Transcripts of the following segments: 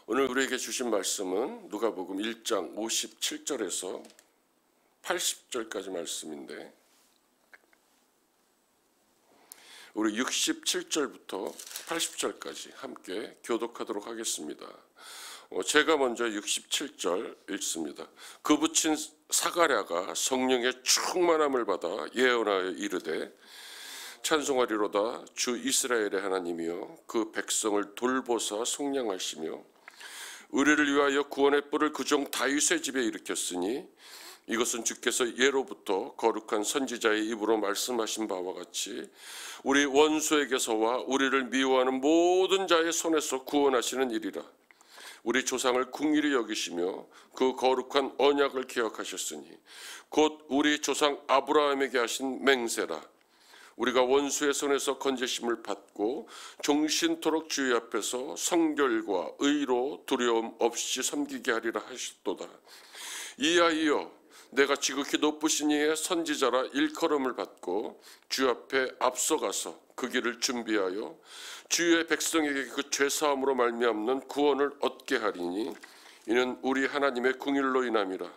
오늘 우리에게 주신 말씀은 누가복음 1장 57절에서 80절까지 말씀인데, 우리 67절부터 80절까지 함께 교독하도록 하겠습니다. 제가 먼저 67절 읽습니다. 그 붙인 사가랴가 성령의 충만함을 받아 예언하여 이르되, 찬송하리로다 주 이스라엘의 하나님이여 그 백성을 돌보사 속량하시며 의를 위하여 구원의 뿔을 그 종 다윗의 집에 일으켰으니 이것은 주께서 예로부터 거룩한 선지자의 입으로 말씀하신 바와 같이 우리 원수에게서와 우리를 미워하는 모든 자의 손에서 구원하시는 일이라. 우리 조상을 긍휼히 여기시며 그 거룩한 언약을 기억하셨으니 곧 우리 조상 아브라함에게 하신 맹세라. 우리가 원수의 손에서 건지심을 받고 종신토록 주의 앞에서 성결과 의로 두려움 없이 섬기게 하리라 하셨도다. 이하이여 내가 지극히 높으신 이의 선지자라 일컬음을 받고 주 앞에 앞서가서 그 길을 준비하여 주의 백성에게 그 죄사함으로 말미암는 구원을 얻게 하리니 이는 우리 하나님의 긍휼로 인함이라.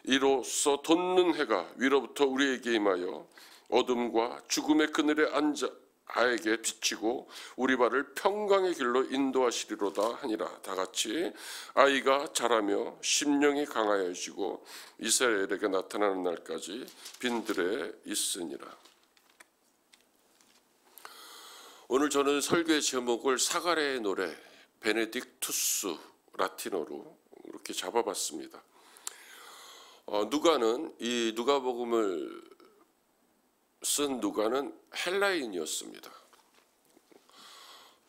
이로써 돋는 해가 위로부터 우리에게 임하여 어둠과 죽음의 그늘에 앉아 아에게 비치고 우리 발을 평강의 길로 인도하시리로다 하니라. 다 같이 아이가 자라며 심령이 강하여지고 이스라엘에게 나타나는 날까지 빈들에 있으니라. 오늘 저는 설교의 제목을 사가랴의 노래 베네딕투스 라틴어로 이렇게 잡아봤습니다. 누가는 이 누가복음을 쓴 누가는 헬라인이었습니다.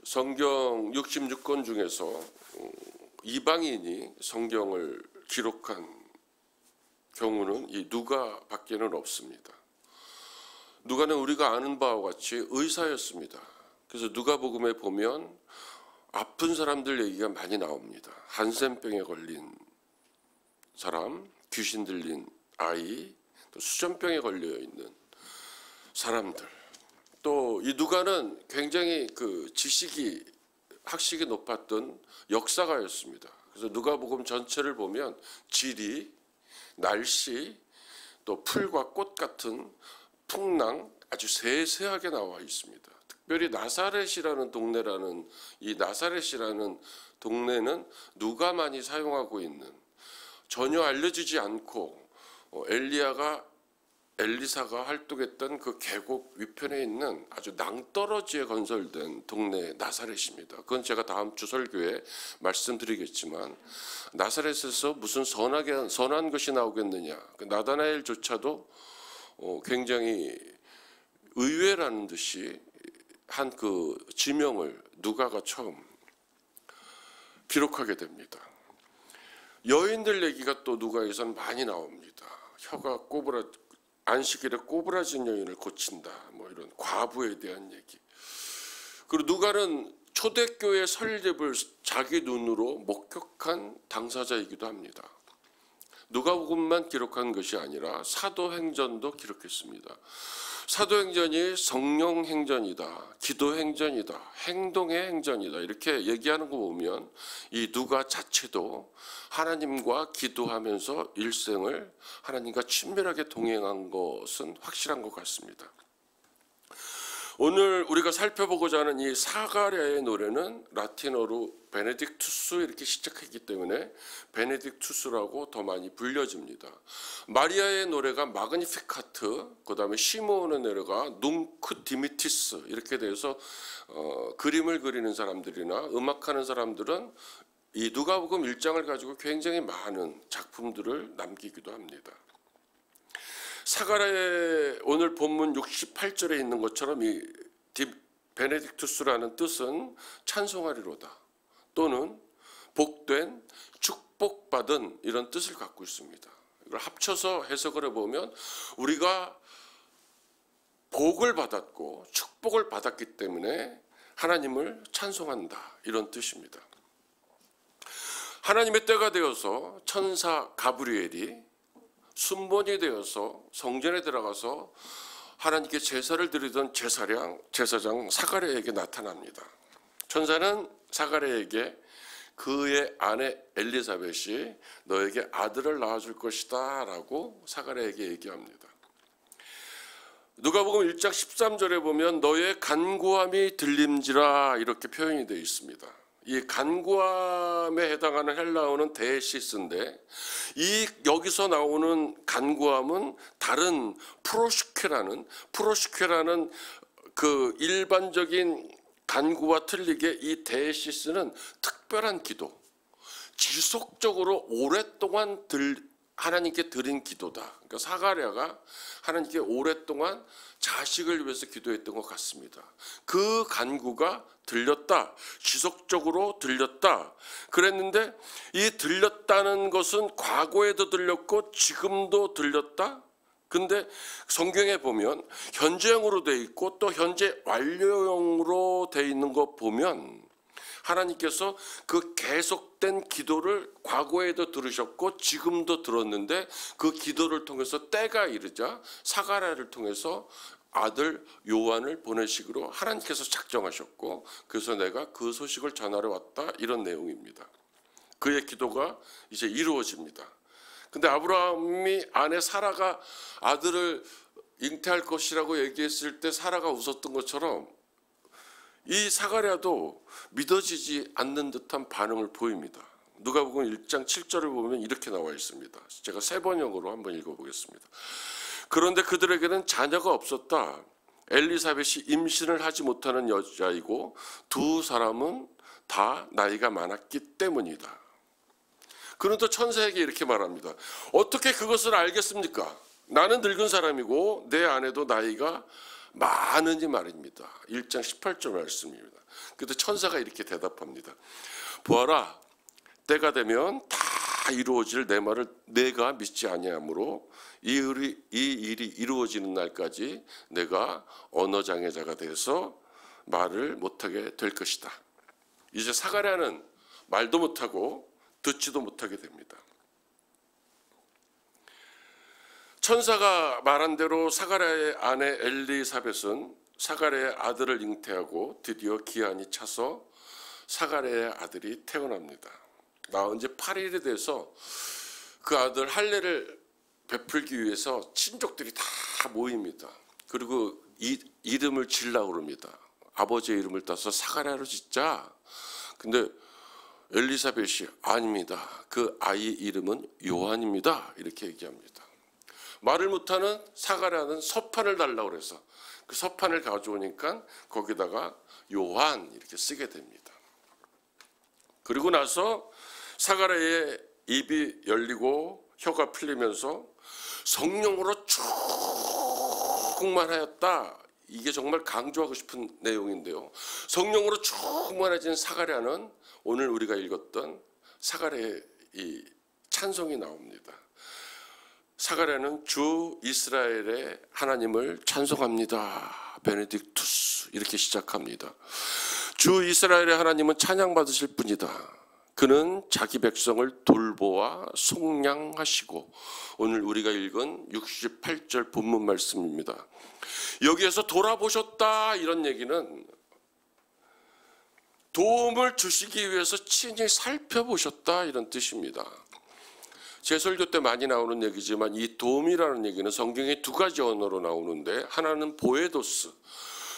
성경 66권 중에서 이방인이 성경을 기록한 경우는 이 누가밖에는 없습니다. 누가는 우리가 아는 바와 같이 의사였습니다. 그래서 누가복음에 보면 아픈 사람들 얘기가 많이 나옵니다. 한센병에 걸린 사람, 귀신 들린 아이, 또 수전병에 걸려 있는 사람들, 또 이 누가는 굉장히 그 지식이 학식이 높았던 역사가였습니다. 그래서 누가복음 전체를 보면 지리, 날씨, 또 풀과 꽃 같은 풍랑 아주 세세하게 나와 있습니다. 특별히 나사렛이라는 동네라는 이 나사렛이라는 동네는 누가만이 사용하고 있는, 전혀 알려지지 않고 엘리사가 활동했던 그 계곡 위편에 있는 아주 낭떠러지에 건설된 동네 나사렛입니다. 그건 제가 다음 주 설교에 말씀드리겠지만, 나사렛에서 무슨 선한 것이 나오겠느냐. 나다나엘조차도 굉장히 의외라는 듯이 한 그 지명을 누가가 처음 기록하게 됩니다. 여인들 얘기가 또 누가에서는 많이 나옵니다. 혀가 안식일에 꼬부라진 여인을 고친다, 뭐 이런 과부에 대한 얘기. 그리고 누가는 초대교회 설립을 자기 눈으로 목격한 당사자이기도 합니다. 누가복음만 기록한 것이 아니라 사도행전도 기록했습니다. 사도행전이 성령 행전이다, 기도 행전이다, 행동의 행전이다 이렇게 얘기하는 거 보면 이 누가 자체도 하나님과 기도하면서 일생을 하나님과 친밀하게 동행한 것은 확실한 것 같습니다. 오늘 우리가 살펴보고자 하는 이 사가랴의 노래는 라틴어로 베네딕투스 이렇게 시작했기 때문에 베네딕투스라고 더 많이 불려집니다. 마리아의 노래가 마그니피카트, 그 다음에 시므온의 노래가 눔크 디미티스 이렇게 돼서 그림을 그리는 사람들이나 음악하는 사람들은 이 누가복음 1장을 가지고 굉장히 많은 작품들을 남기기도 합니다. 사가랴의 오늘 본문 68절에 있는 것처럼 이 베네딕투스라는 뜻은 찬송하리로다 또는 복된, 축복받은 이런 뜻을 갖고 있습니다. 이걸 합쳐서 해석을 해보면 우리가 복을 받았고 축복을 받았기 때문에 하나님을 찬송한다 이런 뜻입니다. 하나님의 때가 되어서 천사 가브리엘이 순번이 되어서 성전에 들어가서 하나님께 제사를 드리던 제사장 사가랴에게 나타납니다. 천사는 사가랴에게 그의 아내 엘리사벳이 너에게 아들을 낳아줄 것이다 라고 사가랴에게 얘기합니다. 누가복음 1장 13절에 보면 너의 간구함이 들림지라 이렇게 표현이 되어 있습니다. 이 간구함에 해당하는 헬라어는 데시스인데 이 여기서 나오는 간구함은 다른 프로시케라는 그 일반적인 간구와 틀리게 이 데시스는 특별한 기도, 지속적으로 오랫동안 하나님께 드린 기도다. 그러니까 사가랴가 하나님께 오랫동안 자식을 위해서 기도했던 것 같습니다. 그 간구가 들렸다. 지속적으로 들렸다. 그랬는데 이 들렸다는 것은 과거에도 들렸고 지금도 들렸다. 근데 성경에 보면 현재형으로 돼 있고 또 현재 완료형으로 돼 있는 거 보면 하나님께서 그 계속된 기도를 과거에도 들으셨고 지금도 들었는데 그 기도를 통해서 때가 이르자 사가랴를 통해서 아들 요한을 보내시기로 하나님께서 작정하셨고 그래서 내가 그 소식을 전하러 왔다 이런 내용입니다. 그의 기도가 이제 이루어집니다. 근데 아브라함이 아내 사라가 아들을 잉태할 것이라고 얘기했을 때 사라가 웃었던 것처럼 이 사가랴도 믿어지지 않는 듯한 반응을 보입니다. 누가복음 1장 7절을 보면 이렇게 나와 있습니다. 제가 세 번역으로 한번 읽어보겠습니다. 그런데 그들에게는 자녀가 없었다. 엘리사벳이 임신을 하지 못하는 여자이고 두 사람은 다 나이가 많았기 때문이다. 그런데 천사에게 이렇게 말합니다. 어떻게 그것을 알겠습니까? 나는 늙은 사람이고 내 아내도 나이가 많으니 말입니다. 1장 18절 말씀입니다. 그때 천사가 이렇게 대답합니다. 보아라, 때가 되면 다 이루어질 내 말을 내가 믿지 아니하므로 이 일이 이루어지는 날까지 내가 언어장애자가 돼서 말을 못하게 될 것이다. 이제 사가랴는 말도 못하고 듣지도 못하게 됩니다. 천사가 말한 대로 사가랴의 아내 엘리사벳은 사가랴의 아들을 잉태하고 드디어 기한이 차서 사가랴의 아들이 태어납니다. 낳은 지 8일이 돼서 그 아들 할례를 베풀기 위해서 친족들이 다 모입니다. 그리고 이름을 지으려고 그럽니다. 아버지의 이름을 따서 사가랴로 짓자. 근데 엘리사벳이 아닙니다. 그 아이 이름은 요한입니다. 이렇게 얘기합니다. 말을 못하는 사가랴는 서판을 달라고 그래서 그 서판을 가져오니까 거기다가 요한 이렇게 쓰게 됩니다. 그리고 나서 사가랴의 입이 열리고 혀가 풀리면서 성령으로 충만하였다. 이게 정말 강조하고 싶은 내용인데요. 성령으로 충만해진 사가랴는 오늘 우리가 읽었던 사가랴의 이 찬송이 나옵니다. 사가랴는 주 이스라엘의 하나님을 찬송합니다. 베네딕투스 이렇게 시작합니다. 주 이스라엘의 하나님은 찬양받으실 분이다. 그는 자기 백성을 돌보아 속량하시고 오늘 우리가 읽은 68절 본문 말씀입니다. 여기에서 돌아보셨다 이런 얘기는 도움을 주시기 위해서 친히 살펴보셨다 이런 뜻입니다. 제 설교 때 많이 나오는 얘기지만 이 도움이라는 얘기는 성경에 두 가지 언어로 나오는데 하나는 보에도스,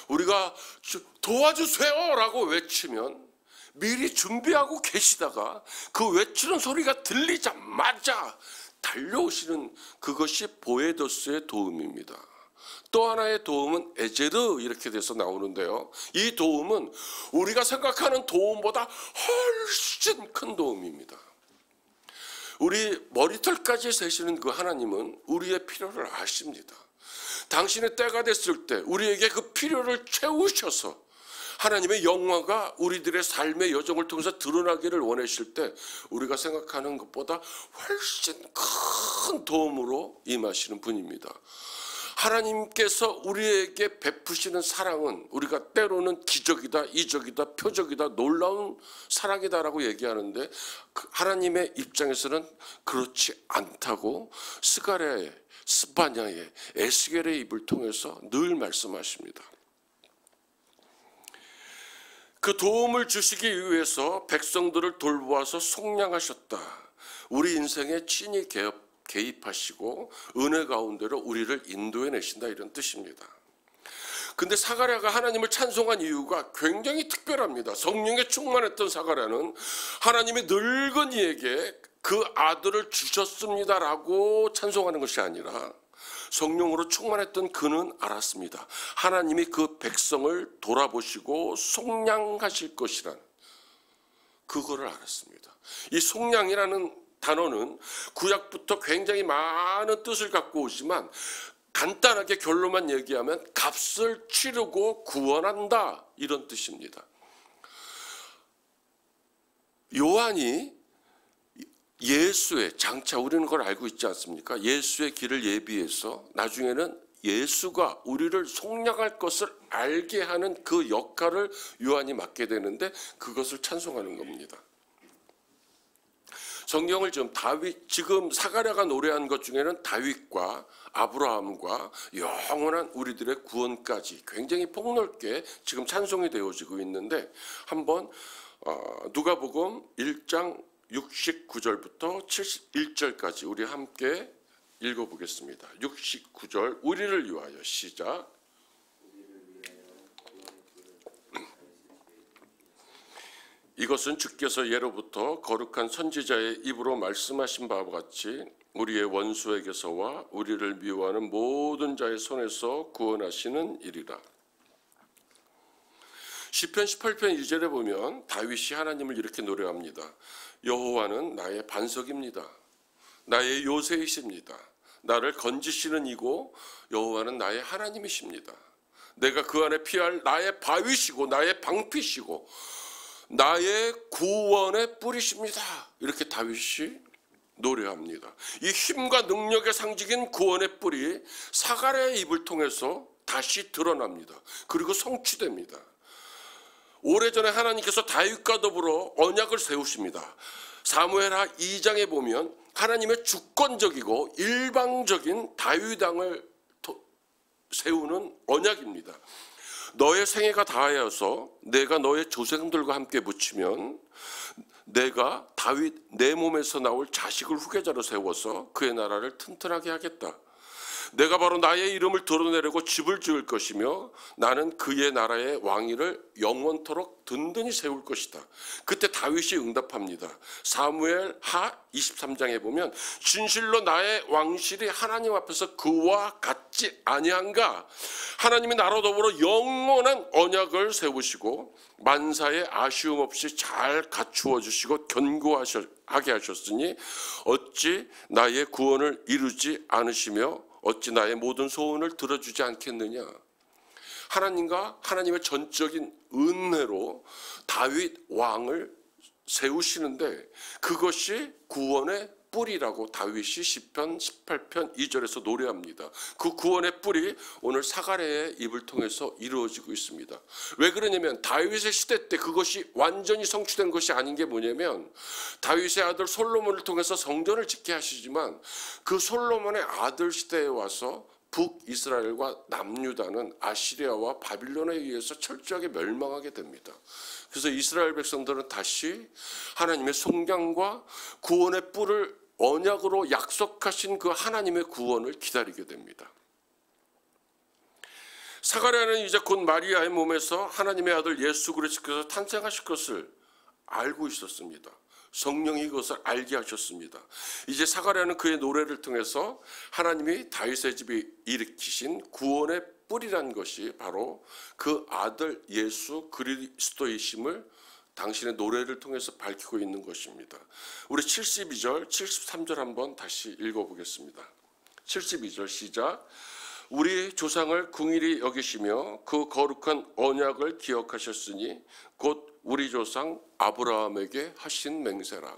우리가 도와주세요 라고 외치면 미리 준비하고 계시다가 그 외치는 소리가 들리자마자 달려오시는 그것이 보에도스의 도움입니다. 또 하나의 도움은 에제르 이렇게 돼서 나오는데요. 이 도움은 우리가 생각하는 도움보다 훨씬 큰 도움입니다. 우리 머리털까지 세시는 그 하나님은 우리의 필요를 아십니다. 당신의 때가 됐을 때 우리에게 그 필요를 채우셔서 하나님의 영화가 우리들의 삶의 여정을 통해서 드러나기를 원하실 때 우리가 생각하는 것보다 훨씬 큰 도움으로 임하시는 분입니다. 하나님께서 우리에게 베푸시는 사랑은 우리가 때로는 기적이다, 이적이다, 표적이다, 놀라운 사랑이다라고 얘기하는데 하나님의 입장에서는 그렇지 않다고 스가랴의, 스바냐의, 에스겔의 입을 통해서 늘 말씀하십니다. 그 도움을 주시기 위해서 백성들을 돌보아서 속량하셨다. 우리 인생에 친히 개입하시고 은혜 가운데로 우리를 인도해 내신다, 이런 뜻입니다. 근데 사가랴가 하나님을 찬송한 이유가 굉장히 특별합니다. 성령에 충만했던 사가랴는 하나님이 늙은이에게 그 아들을 주셨습니다라고 찬송하는 것이 아니라 성령으로 충만했던 그는 알았습니다. 하나님이 그 백성을 돌아보시고 속량하실 것이란 그거를 알았습니다. 이 속량이라는 단어는 구약부터 굉장히 많은 뜻을 갖고 오지만 간단하게 결론만 얘기하면 값을 치르고 구원한다, 이런 뜻입니다. 요한이 예수의 장차, 우리는 그걸 알고 있지 않습니까? 예수의 길을 예비해서 나중에는 예수가 우리를 속량할 것을 알게 하는 그 역할을 요한이 맡게 되는데 그것을 찬송하는 겁니다. 성경을 지금 사가랴가 노래한 것 중에는 다윗과 아브라함과 영원한 우리들의 구원까지 굉장히 폭넓게 지금 찬송이 되어지고 있는데, 한번 누가복음 1장 69절부터 71절까지 우리 함께 읽어보겠습니다. 69절, 우리를 위하여, 시작. 이것은 주께서 예로부터 거룩한 선지자의 입으로 말씀하신 바와 같이 우리의 원수에게서와 우리를 미워하는 모든 자의 손에서 구원하시는 일이라. 시편 18편 1절에 보면 다윗이 하나님을 이렇게 노래합니다. 여호와는 나의 반석입니다. 나의 요새이십니다. 나를 건지시는 이고 여호와는 나의 하나님이십니다. 내가 그 안에 피할 나의 바위시고 나의 방피시고 나의 구원의 뿌리십니다. 이렇게 다윗이 노래합니다. 이 힘과 능력의 상징인 구원의 뿌리, 사가랴의 입을 통해서 다시 드러납니다. 그리고 성취됩니다. 오래전에 하나님께서 다윗과 더불어 언약을 세우십니다. 사무엘하 2장에 보면 하나님의 주권적이고 일방적인 다윗 왕을 세우는 언약입니다. 너의 생애가 다하여서 내가 너의 조상들과 함께 묻히면 내가 다윗 내 몸에서 나올 자식을 후계자로 세워서 그의 나라를 튼튼하게 하겠다. 내가 바로 나의 이름을 드러내려고 집을 지을 것이며 나는 그의 나라의 왕위를 영원토록 든든히 세울 것이다. 그때 다윗이 응답합니다. 사무엘 하 23장에 보면 진실로 나의 왕실이 하나님 앞에서 그와 같지 아니한가. 하나님이 나로 더불어 영원한 언약을 세우시고 만사에 아쉬움 없이 잘 갖추어 주시고 견고하게 하셨으니 어찌 나의 구원을 이루지 않으시며 어찌 나의 모든 소원을 들어주지 않겠느냐. 하나님과 하나님의 전적인 은혜로 다윗 왕을 세우시는데 그것이 구원의 뿌리라고 다윗이 시편 18편 2절에서 노래합니다. 그 구원의 뿌리 오늘 사가랴의 입을 통해서 이루어지고 있습니다. 왜 그러냐면 다윗의 시대 때 그것이 완전히 성취된 것이 아닌 게 뭐냐면 다윗의 아들 솔로몬을 통해서 성전을 짓게 하시지만 그 솔로몬의 아들 시대에 와서 북이스라엘과 남유다는 아시리아와 바빌론에 의해서 철저하게 멸망하게 됩니다. 그래서 이스라엘 백성들은 다시 하나님의 속량과 구원의 뿔을 언약으로 약속하신 그 하나님의 구원을 기다리게 됩니다. 사가랴는 이제 곧 마리아의 몸에서 하나님의 아들 예수 그리스도께서 탄생하실 것을 알고 있었습니다. 성령이 그것을 알게 하셨습니다. 이제 사가랴는 그의 노래를 통해서 하나님이 다윗의 집에 일으키신 구원의 뿌리란 것이 바로 그 아들 예수 그리스도이심을 당신의 노래를 통해서 밝히고 있는 것입니다. 우리 72절, 73절 한번 다시 읽어보겠습니다. 72절 시작. 우리 조상을 긍휼히 여기시며 그 거룩한 언약을 기억하셨으니 곧 우리 조상 아브라함에게 하신 맹세라.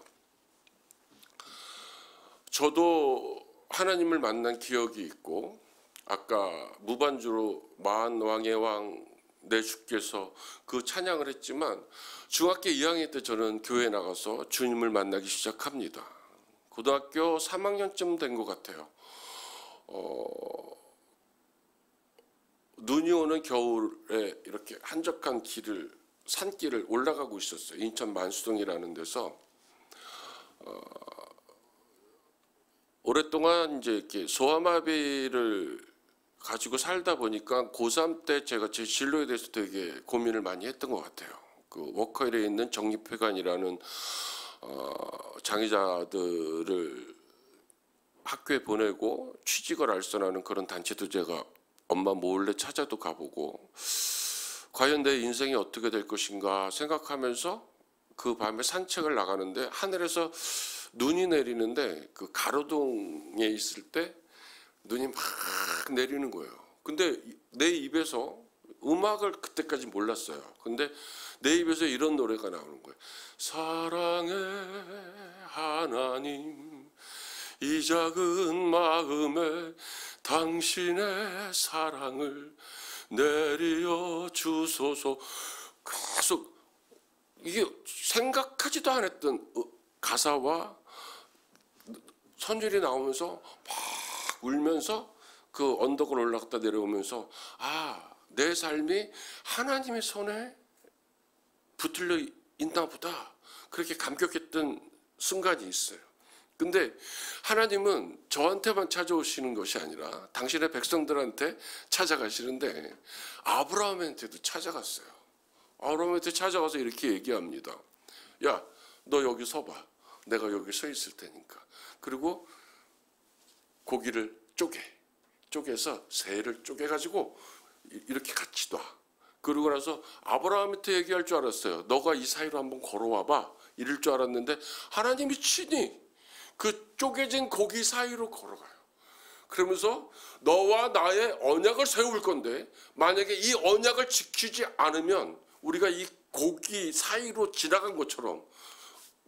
저도 하나님을 만난 기억이 있고 아까 무반주로 만왕의 왕 내 주께서 그 찬양을 했지만 중학교 2학년 때 저는 교회 나가서 주님을 만나기 시작합니다. 고등학교 3학년쯤 된 것 같아요. 눈이 오는 겨울에 이렇게 한적한 길을 산길을 올라가고 있었어요. 인천 만수동이라는 데서 오랫동안 이제 이렇게 소아마비를 가지고 살다 보니까 고3 때 제가 제 진로에 대해서 되게 고민을 많이 했던 것 같아요. 그 워커힐에 있는 정립회관이라는 장애자들을 학교에 보내고 취직을 알선하는 그런 단체도 제가 엄마 몰래 찾아도 가보고 과연 내 인생이 어떻게 될 것인가 생각하면서 그 밤에 산책을 나가는데 하늘에서 눈이 내리는데 그 가로등에 있을 때 눈이 막 내리는 거예요. 근데 내 입에서 음악을 그때까지 몰랐어요. 근데 내 입에서 이런 노래가 나오는 거예요. 사랑의 하나님 이 작은 마음에 당신의 사랑을 내려 주소서. 계속 이게 생각하지도 않았던 가사와 선율이 나오면서 막 울면서 그 언덕을 올라갔다 내려오면서 내 삶이 하나님의 손에 붙들려 있나 보다 그렇게 감격했던 순간이 있어요. 근데 하나님은 저한테만 찾아오시는 것이 아니라 당신의 백성들한테 찾아가시는데 아브라함한테도 찾아갔어요. 아브라함한테 찾아가서 이렇게 얘기합니다. 야, 너 여기 서봐. 내가 여기 서 있을 테니까. 그리고 고기를 쪼개서 새를 쪼개가지고 이렇게 같이 놔. 그러고 나서 아브라함한테 얘기할 줄 알았어요. 너가 이 사이로 한번 걸어와봐. 이럴 줄 알았는데 하나님이 친히 그 쪼개진 고기 사이로 걸어가요. 그러면서 너와 나의 언약을 세울 건데 만약에 이 언약을 지키지 않으면 우리가 이 고기 사이로 지나간 것처럼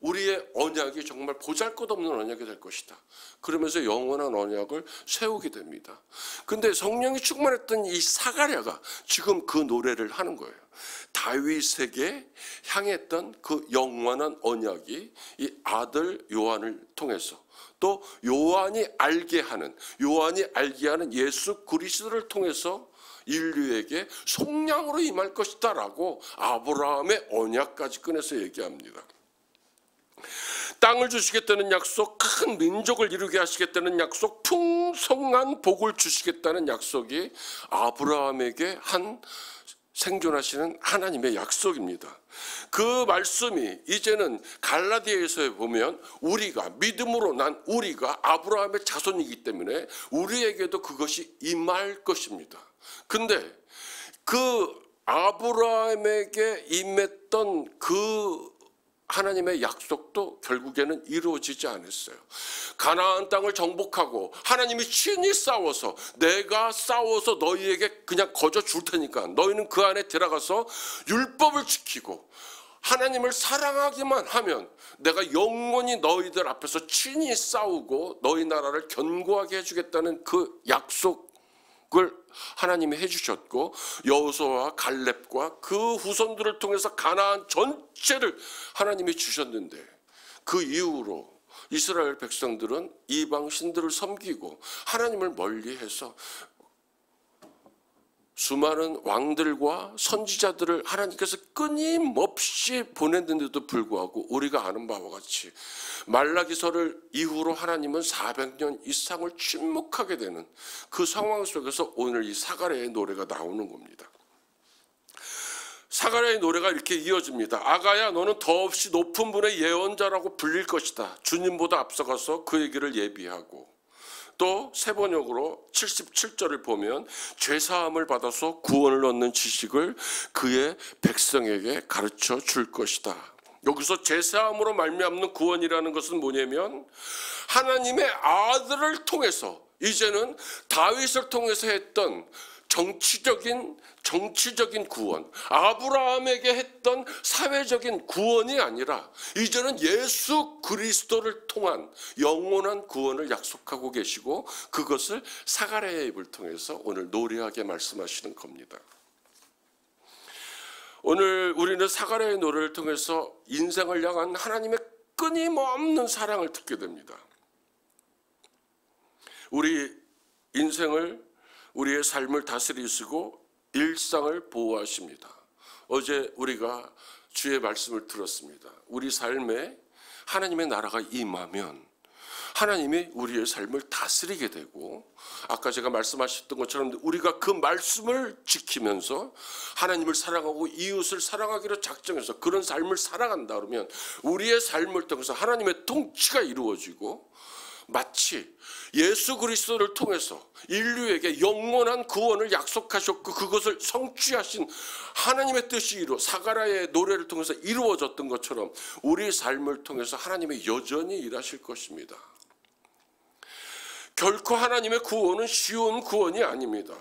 우리의 언약이 정말 보잘것없는 언약이 될 것이다. 그러면서 영원한 언약을 세우게 됩니다. 근데 성령이 충만했던 이 사가랴가 지금 그 노래를 하는 거예요. 다윗에게 향했던 그 영원한 언약이 이 아들 요한을 통해서 또 요한이 알게 하는 예수 그리스도를 통해서 인류에게 속량으로 임할 것이다 라고 아브라함의 언약까지 꺼내서 얘기합니다. 땅을 주시겠다는 약속, 큰 민족을 이루게 하시겠다는 약속, 풍성한 복을 주시겠다는 약속이 아브라함에게 한 생존하시는 하나님의 약속입니다. 그 말씀이 이제는 갈라디아에서 보면 우리가 믿음으로 난 우리가 아브라함의 자손이기 때문에 우리에게도 그것이 임할 것입니다. 근데 그 아브라함에게 임했던 그 하나님의 약속도 결국에는 이루어지지 않았어요. 가나안 땅을 정복하고 하나님이 친히 싸워서 내가 싸워서 너희에게 그냥 거저 줄 테니까 너희는 그 안에 들어가서 율법을 지키고 하나님을 사랑하기만 하면 내가 영원히 너희들 앞에서 친히 싸우고 너희 나라를 견고하게 해주겠다는 그 약속을 하나님이 해주셨고 여호수아와 갈렙과 그 후손들을 통해서 가나안 전체를 하나님이 주셨는데 그 이후로 이스라엘 백성들은 이방 신들을 섬기고 하나님을 멀리해서 수많은 왕들과 선지자들을 하나님께서 끊임없이 보냈는데도 불구하고 우리가 아는 바와 같이 말라기서를 이후로 하나님은 400년 이상을 침묵하게 되는 그 상황 속에서 오늘 이 사가랴의 노래가 나오는 겁니다. 사가랴의 노래가 이렇게 이어집니다. 아가야 너는 더없이 높은 분의 예언자라고 불릴 것이다. 주님보다 앞서가서 그 얘기를 예비하고 또 세번역으로 77절을 보면 죄사함을 받아서 구원을 얻는 지식을 그의 백성에게 가르쳐 줄 것이다. 여기서 죄사함으로 말미암는 구원이라는 것은 뭐냐면 하나님의 아들을 통해서 이제는 다윗을 통해서 했던 정치적인 구원, 아브라함에게 했던 사회적인 구원이 아니라 이제는 예수 그리스도를 통한 영원한 구원을 약속하고 계시고 그것을 사가랴의 입을 통해서 오늘 노래하게 말씀하시는 겁니다. 오늘 우리는 사가랴의 노래를 통해서 인생을 향한 하나님의 끊임없는 사랑을 듣게 됩니다. 우리 인생을 우리의 삶을 다스리시고 일상을 보호하십니다. 어제 우리가 주의 말씀을 들었습니다. 우리 삶에 하나님의 나라가 임하면 하나님이 우리의 삶을 다스리게 되고, 아까 제가 말씀하셨던 것처럼 우리가 그 말씀을 지키면서 하나님을 사랑하고 이웃을 사랑하기로 작정해서 그런 삶을 살아간다 그러면 우리의 삶을 통해서 하나님의 통치가 이루어지고, 마치 예수 그리스도를 통해서 인류에게 영원한 구원을 약속하셨고 그것을 성취하신 하나님의 뜻이 사가랴의 노래를 통해서 이루어졌던 것처럼 우리의 삶을 통해서 하나님이 여전히 일하실 것입니다. 결코 하나님의 구원은 쉬운 구원이 아닙니다.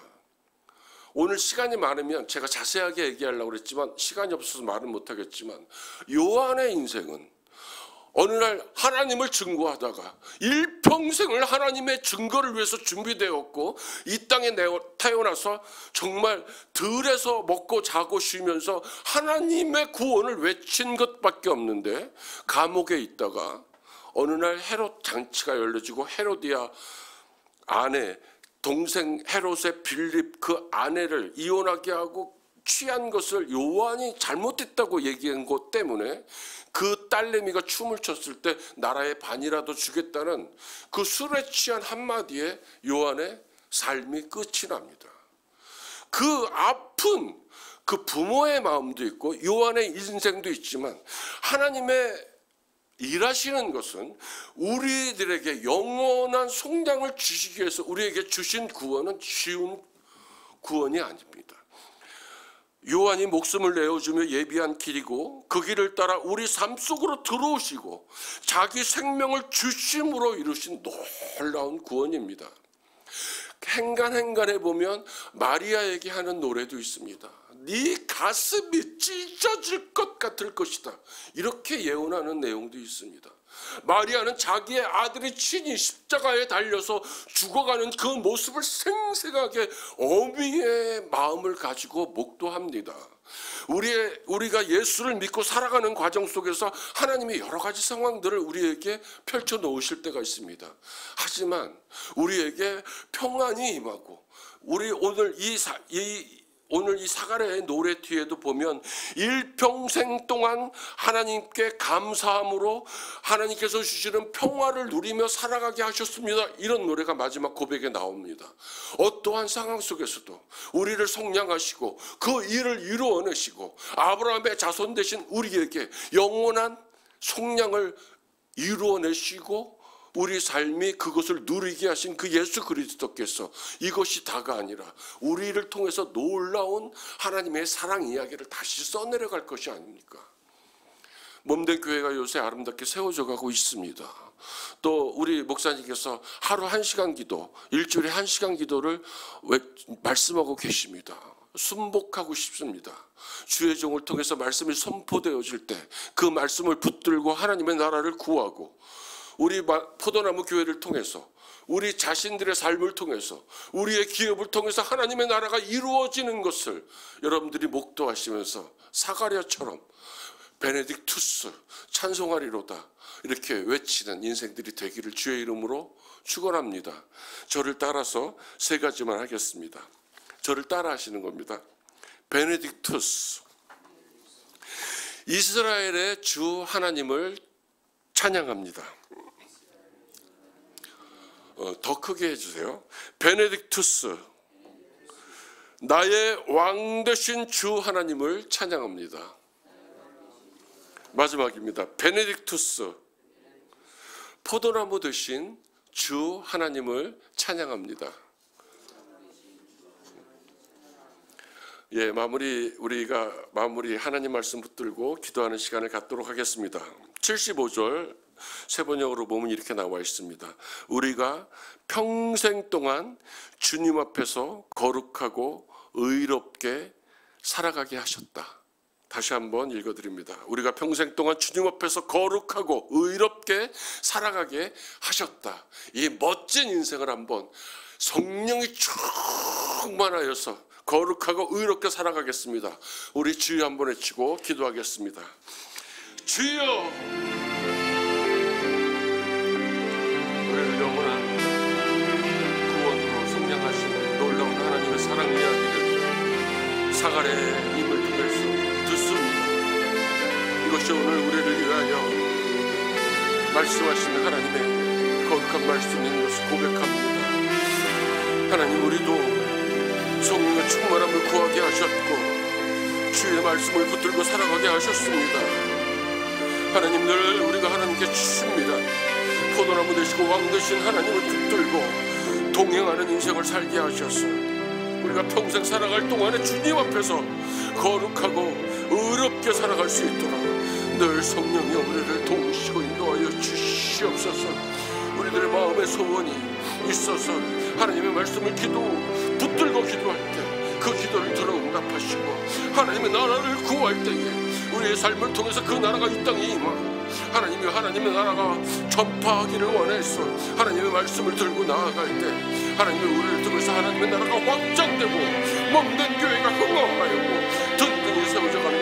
오늘 시간이 많으면 제가 자세하게 얘기하려고 그랬지만 시간이 없어서 말은 못하겠지만, 요한의 인생은 어느 날 하나님을 증거하다가 일평생을 하나님의 증거를 위해서 준비되었고, 이 땅에 태어나서 정말 들에서 먹고 자고 쉬면서 하나님의 구원을 외친 것밖에 없는데, 감옥에 있다가 어느 날 헤롯 장치가 열려지고 헤로디아 아내, 동생 헤롯의 빌립 그 아내를 이혼하게 하고 취한 것을 요한이 잘못했다고 얘기한 것 때문에 그 딸내미가 춤을 췄을 때 나라의 반이라도 주겠다는 그 술에 취한 한마디에 요한의 삶이 끝이 납니다. 그 아픈 그 부모의 마음도 있고 요한의 인생도 있지만, 하나님의 일하시는 것은 우리들에게 영원한 속량을 주시기 위해서 우리에게 주신 구원은 쉬운 구원이 아닙니다. 요한이 목숨을 내어주며 예비한 길이고 그 길을 따라 우리 삶 속으로 들어오시고 자기 생명을 주심으로 이루신 놀라운 구원입니다. 행간에 보면 마리아에게 하는 노래도 있습니다. 네 가슴이 찢어질 것 같을 것이다, 이렇게 예언하는 내용도 있습니다. 마리아는 자기의 아들이 친히 십자가에 달려서 죽어가는 그 모습을 생생하게 어미의 마음을 가지고 목도합니다. 우리가 예수를 믿고 살아가는 과정 속에서 하나님이 여러 가지 상황들을 우리에게 펼쳐 놓으실 때가 있습니다. 하지만 우리에게 평안이 임하고, 우리 오늘 이 사가랴의 노래 뒤에도 보면 일평생 동안 하나님께 감사함으로 하나님께서 주시는 평화를 누리며 살아가게 하셨습니다, 이런 노래가 마지막 고백에 나옵니다. 어떠한 상황 속에서도 우리를 속량하시고 그 일을 이루어내시고 아브라함의 자손 되신 우리에게 영원한 속량을 이루어내시고 우리 삶이 그것을 누리게 하신 그 예수 그리스도께서 이것이 다가 아니라 우리를 통해서 놀라운 하나님의 사랑 이야기를 다시 써내려갈 것이 아닙니까? 몸된 교회가 요새 아름답게 세워져 가고 있습니다. 또 우리 목사님께서 하루 1시간 기도, 일주일에 1시간 기도를 말씀하고 계십니다. 순복하고 싶습니다. 주의 종을 통해서 말씀이 선포되어질 때 그 말씀을 붙들고 하나님의 나라를 구하고, 우리 포도나무 교회를 통해서 우리 자신들의 삶을 통해서 우리의 기업을 통해서 하나님의 나라가 이루어지는 것을 여러분들이 목도하시면서 사가랴처럼 베네딕투스 찬송하리로다 이렇게 외치는 인생들이 되기를 주의 이름으로 축원합니다. 저를 따라서 3가지만 하겠습니다. 저를 따라 하시는 겁니다. 베네딕투스, 이스라엘의 주 하나님을 찬양합니다. 더 크게 해주세요. 베네딕투스, 나의 왕 되신 주 하나님을 찬양합니다. 마지막입니다. 베네딕투스, 포도나무 되신 주 하나님을 찬양합니다. 우리가 마무리 하나님 말씀 붙들고 기도하는 시간을 갖도록 하겠습니다. 75절 세번역으로 보면 이렇게 나와 있습니다. 우리가 평생 동안 주님 앞에서 거룩하고 의롭게 살아가게 하셨다. 다시 한번 읽어드립니다. 우리가 평생 동안 주님 앞에서 거룩하고 의롭게 살아가게 하셨다. 이 멋진 인생을 한번 성령이 충만하여서 거룩하고 의롭게 살아가겠습니다. 우리 주여 한번 외치고 기도하겠습니다. 주여, 우리를 영원한 구원으로 속량하시는 놀라운 하나님의 사랑 이야기를 사가랴의 입을 통해서 이곳에 오늘 우리를 위하여 말씀하신 하나님의 거룩한 말씀인 것을 고백합니다. 하나님, 우리도 성령의 충만함을 구하게 하셨고 주의 말씀을 붙들고 살아가게 하셨습니다. 하나님, 늘 우리가 하나님께 주십니다. 포도나무 되시고 왕 되신 하나님을 붙들고 동행하는 인생을 살게 하셔서 우리가 평생 살아갈 동안에 주님 앞에서 거룩하고 의롭게 살아갈 수 있도록 늘 성령이 우리를 도우시고 인도하여 주시옵소서. 우리들의 마음의 소원이 있어서 하나님의 말씀을 붙들고 기도할 때 그 기도를 들어 응답하시고 하나님의 나라를 구할 때에 우리의 삶을 통해서 그 나라가 이 땅에 임하고 하나님의 나라가 전파하기를 원해서 하나님의 말씀을 들고 나아갈 때 하나님의 우리를 통해서 하나님의 나라가 확장되고 몸된 교회가 흥황하였고 든든히 세워져가는